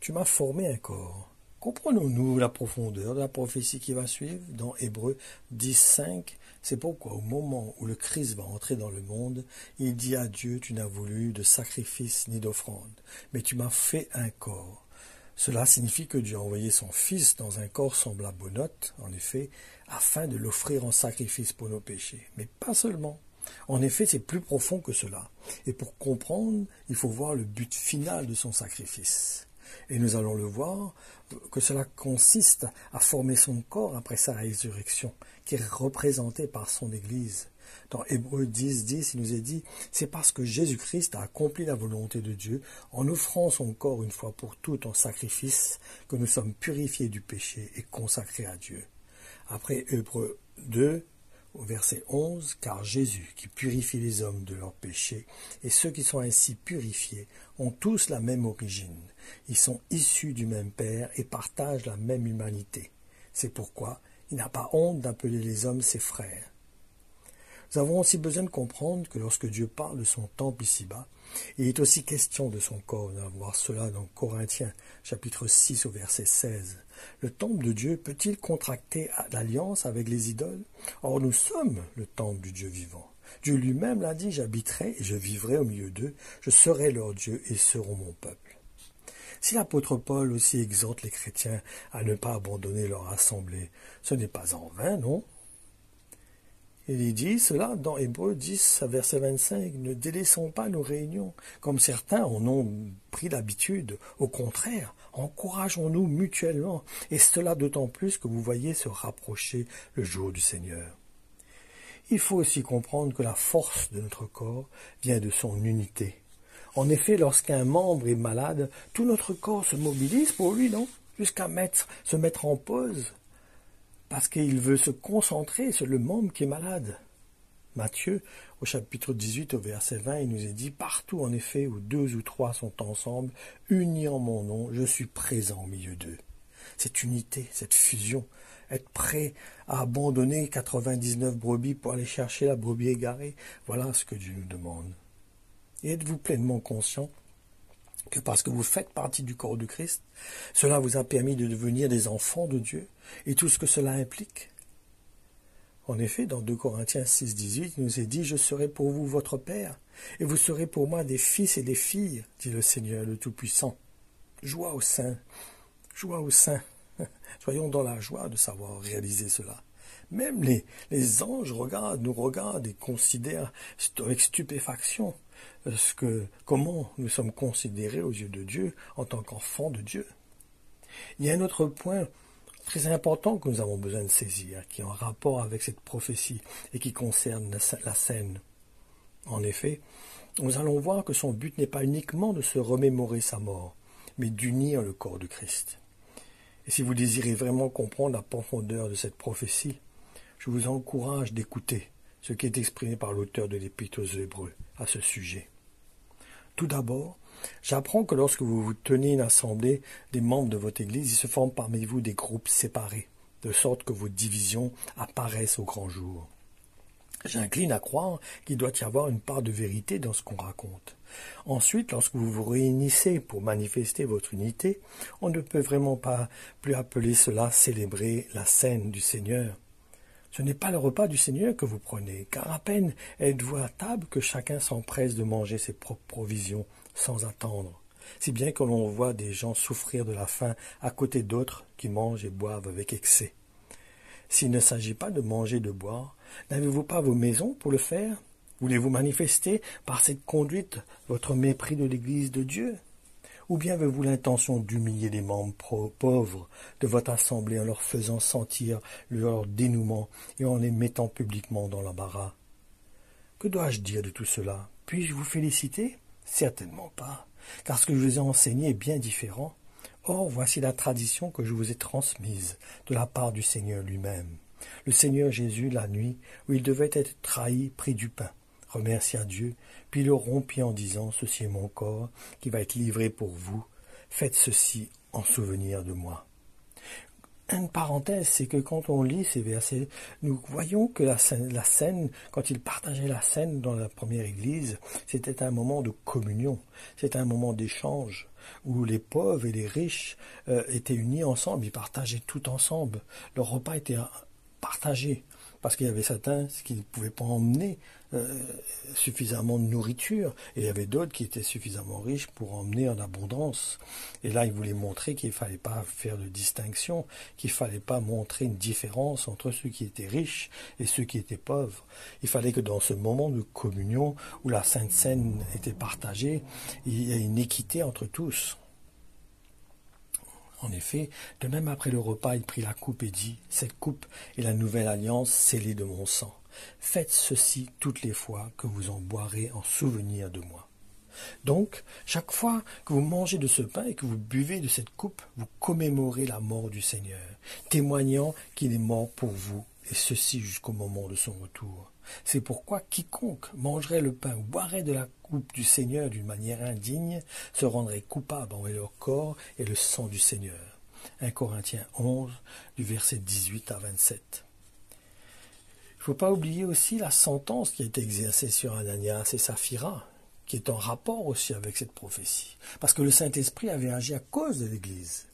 tu m'as formé un corps. Comprenons-nous la profondeur de la prophétie qui va suivre dans Hébreux 10.5. C'est pourquoi au moment où le Christ va entrer dans le monde, il dit à Dieu, tu n'as voulu de sacrifice ni d'offrande, mais tu m'as fait un corps. Cela signifie que Dieu a envoyé son Fils dans un corps semblable aux nôtres, en effet, afin de l'offrir en sacrifice pour nos péchés. Mais pas seulement. En effet, c'est plus profond que cela. Et pour comprendre, il faut voir le but final de son sacrifice. Et nous allons le voir, que cela consiste à former son corps après sa résurrection, qui est représenté par son Église. Dans Hébreux 10.10, il nous est dit, c'est parce que Jésus-Christ a accompli la volonté de Dieu en offrant son corps une fois pour toutes en sacrifice, que nous sommes purifiés du péché et consacrés à Dieu. Après Hébreux 2, au verset 11, car Jésus, qui purifie les hommes de leurs péchés, et ceux qui sont ainsi purifiés, ont tous la même origine. Ils sont issus du même Père et partagent la même humanité. C'est pourquoi il n'a pas honte d'appeler les hommes ses frères. Nous avons aussi besoin de comprendre que lorsque Dieu parle de son temple ici-bas, il est aussi question de son corps. On va voir cela dans Corinthiens, chapitre 6, au verset 16. Le temple de Dieu peut-il contracter l'alliance avec les idoles? Or, nous sommes le temple du Dieu vivant. Dieu lui-même l'a dit, j'habiterai et je vivrai au milieu d'eux, je serai leur Dieu et ils seront mon peuple. Si l'apôtre Paul aussi exhorte les chrétiens à ne pas abandonner leur assemblée, ce n'est pas en vain, non? Il dit cela dans Hébreux 10, verset 25, « Ne délaissons pas nos réunions, comme certains en ont pris l'habitude. Au contraire, encourageons-nous mutuellement, et cela d'autant plus que vous voyez se rapprocher le jour du Seigneur. » Il faut aussi comprendre que la force de notre corps vient de son unité. En effet, lorsqu'un membre est malade, tout notre corps se mobilise pour lui, non? Jusqu'à se mettre en pause. Parce qu'il veut se concentrer sur le membre qui est malade. Matthieu, au chapitre 18, au verset 20, il nous est dit, « Partout en effet où 2 ou 3 sont ensemble, unis en mon nom, je suis présent au milieu d'eux. » Cette unité, cette fusion, être prêt à abandonner 99 brebis pour aller chercher la brebis égarée, voilà ce que Dieu nous demande. Et êtes-vous pleinement conscient que parce que vous faites partie du corps de Christ, cela vous a permis de devenir des enfants de Dieu et tout ce que cela implique? En effet, dans 2 Corinthiens 6.18, il nous est dit « Je serai pour vous votre Père, et vous serez pour moi des fils et des filles, dit le Seigneur le Tout-Puissant. » Joie au sein, joie au sein. Soyons dans la joie de savoir réaliser cela. Même les anges nous regardent et considèrent avec stupéfaction comment nous sommes considérés aux yeux de Dieu en tant qu'enfants de Dieu. Il y a un autre point très important que nous avons besoin de saisir, qui est en rapport avec cette prophétie et qui concerne la scène. En effet, nous allons voir que son but n'est pas uniquement de se remémorer sa mort, mais d'unir le corps de Christ. Et si vous désirez vraiment comprendre la profondeur de cette prophétie, je vous encourage d'écouter ce qui est exprimé par l'auteur de l'Épître aux Hébreux à ce sujet. Tout d'abord, j'apprends que lorsque vous tenez une assemblée des membres de votre Église, il se forme parmi vous des groupes séparés, de sorte que vos divisions apparaissent au grand jour. J'incline à croire qu'il doit y avoir une part de vérité dans ce qu'on raconte. Ensuite, lorsque vous vous réunissez pour manifester votre unité, on ne peut vraiment pas plus appeler cela célébrer la scène du Seigneur. Ce n'est pas le repas du Seigneur que vous prenez, car à peine êtes-vous à table que chacun s'empresse de manger ses propres provisions sans attendre. Si bien que l'on voit des gens souffrir de la faim à côté d'autres qui mangent et boivent avec excès. S'il ne s'agit pas de manger et de boire, n'avez-vous pas vos maisons pour le faire? Voulez-vous manifester par cette conduite votre mépris de l'Église de Dieu? Ou bien avez-vous l'intention d'humilier les membres pauvres de votre assemblée en leur faisant sentir leur dénouement et en les mettant publiquement dans l'embarras? Que dois-je dire de tout cela? Puis-je vous féliciter? Certainement pas, car ce que je vous ai enseigné est bien différent. Or, voici la tradition que je vous ai transmise de la part du Seigneur lui-même. Le Seigneur Jésus, la nuit, où il devait être trahi, prit du pain, remercia Dieu, puis le rompit en disant, « Ceci est mon corps, qui va être livré pour vous. Faites ceci en souvenir de moi. » Une parenthèse, c'est que quand on lit ces versets, nous voyons que la scène, quand il partageait la scène dans la première église, c'était un moment de communion, c'était un moment d'échange, où les pauvres et les riches étaient unis ensemble, ils partageaient tout ensemble. Le repas était partagé, parce qu'il y avait certains qui ne pouvaient pas emmener suffisamment de nourriture, et il y avait d'autres qui étaient suffisamment riches pour emmener en abondance. Et là, il voulait montrer qu'il ne fallait pas faire de distinction, qu'il ne fallait pas montrer une différence entre ceux qui étaient riches et ceux qui étaient pauvres. Il fallait que dans ce moment de communion, où la Sainte Seine était partagée, il y ait une équité entre tous. En effet, de même après le repas, il prit la coupe et dit, « Cette coupe est la nouvelle alliance scellée de mon sang. Faites ceci toutes les fois que vous en boirez en souvenir de moi. » Donc, chaque fois que vous mangez de ce pain et que vous buvez de cette coupe, vous commémorez la mort du Seigneur, témoignant qu'il est mort pour vous, et ceci jusqu'au moment de son retour. C'est pourquoi quiconque mangerait le pain ou boirait de la coupe du Seigneur d'une manière indigne se rendrait coupable envers leur corps et le sang du Seigneur. 1 Corinthiens 11, du verset 18 à 27. Il ne faut pas oublier aussi la sentence qui a été exercée sur Ananias et Saphira, qui est en rapport aussi avec cette prophétie, parce que le Saint-Esprit avait agi à cause de l'Église.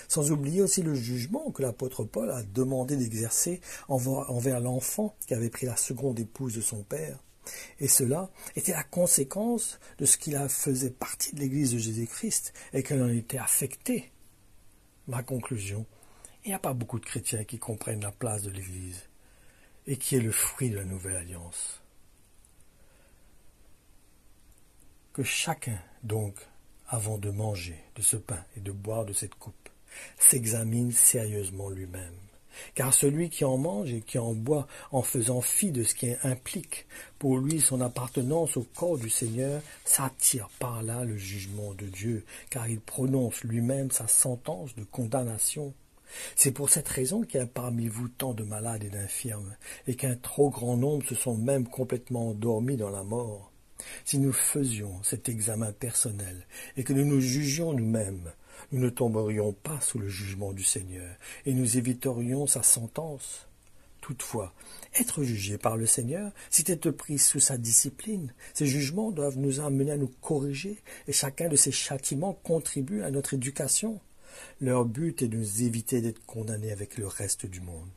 Sans oublier aussi le jugement que l'apôtre Paul a demandé d'exercer envers l'enfant qui avait pris la seconde épouse de son père. Et cela était la conséquence de ce qu'il faisait partie de l'Église de Jésus-Christ et qu'elle en était affectée. Ma conclusion, il n'y a pas beaucoup de chrétiens qui comprennent la place de l'Église et qui est le fruit de la nouvelle alliance. Que chacun, donc, avant de manger de ce pain et de boire de cette coupe, s'examine sérieusement lui-même. Car celui qui en mange et qui en boit en faisant fi de ce qui implique pour lui son appartenance au corps du Seigneur, s'attire par là le jugement de Dieu, car il prononce lui-même sa sentence de condamnation. C'est pour cette raison qu'il y a parmi vous tant de malades et d'infirmes, et qu'un trop grand nombre se sont même complètement endormis dans la mort. Si nous faisions cet examen personnel et que nous nous jugions nous-mêmes, nous ne tomberions pas sous le jugement du Seigneur et nous éviterions sa sentence. Toutefois, être jugé par le Seigneur, c'est être pris sous sa discipline. Ces jugements doivent nous amener à nous corriger et chacun de ces châtiments contribue à notre éducation. Leur but est de nous éviter d'être condamnés avec le reste du monde.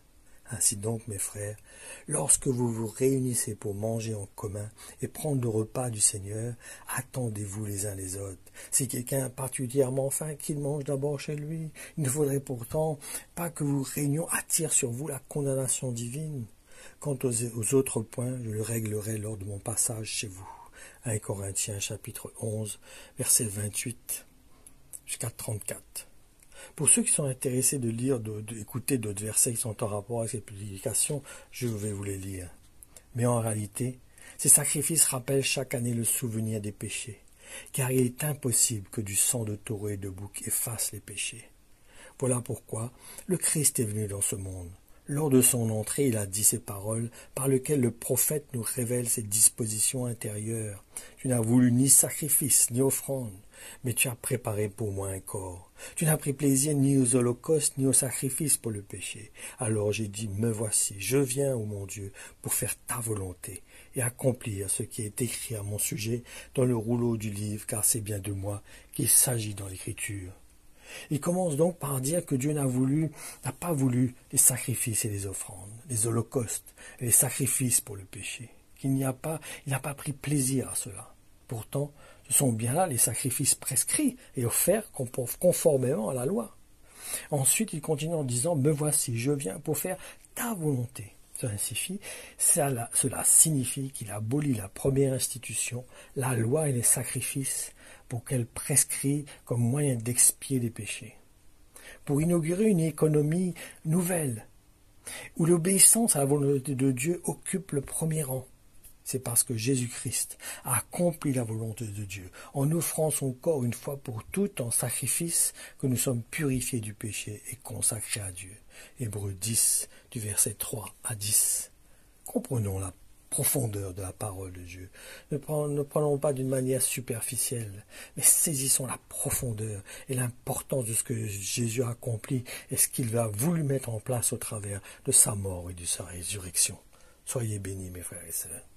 Ainsi donc, mes frères, lorsque vous vous réunissez pour manger en commun et prendre le repas du Seigneur, attendez-vous les uns les autres. Si quelqu'un a particulièrement faim, qu'il mange d'abord chez lui. Il ne faudrait pourtant pas que vos réunions attirent sur vous la condamnation divine. Quant aux autres points, je le réglerai lors de mon passage chez vous. 1 Corinthiens chapitre 11, verset 28 jusqu'à 34. Pour ceux qui sont intéressés de lire, d'écouter d'autres versets qui sont en rapport avec cette publication, je vais vous les lire. Mais en réalité, ces sacrifices rappellent chaque année le souvenir des péchés, car il est impossible que du sang de taureau et de bouc efface les péchés. Voilà pourquoi le Christ est venu dans ce monde. Lors de son entrée, il a dit ces paroles par lesquelles le prophète nous révèle ses dispositions intérieures. Tu n'as voulu ni sacrifice, ni offrande, mais tu as préparé pour moi un corps. Tu n'as pris plaisir ni aux holocaustes, ni aux sacrifices pour le péché. Alors j'ai dit, me voici, je viens, ô mon Dieu, pour faire ta volonté et accomplir ce qui est écrit à mon sujet dans le rouleau du livre, car c'est bien de moi qu'il s'agit dans l'Écriture. Il commence donc par dire que Dieu n'a pas voulu les sacrifices et les offrandes, les holocaustes et les sacrifices pour le péché, il n'a pas pris plaisir à cela. Pourtant, ce sont bien là les sacrifices prescrits et offerts conformément à la loi. Ensuite, il continue en disant, me voici, je viens pour faire ta volonté. Cela signifie qu'il abolit la première institution, la loi et les sacrifices, pour qu'elle prescrit comme moyen d'expier les péchés. Pour inaugurer une économie nouvelle, où l'obéissance à la volonté de Dieu occupe le premier rang. C'est parce que Jésus-Christ a accompli la volonté de Dieu, en offrant son corps une fois pour toutes en sacrifice, que nous sommes purifiés du péché et consacrés à Dieu. Hébreux 10, du verset 3 à 10. Comprenons-la profondeur de la parole de Dieu. Ne prenons pas d'une manière superficielle, mais saisissons la profondeur et l'importance de ce que Jésus a accompli et ce qu'il a voulu mettre en place au travers de sa mort et de sa résurrection. Soyez bénis, mes frères et sœurs.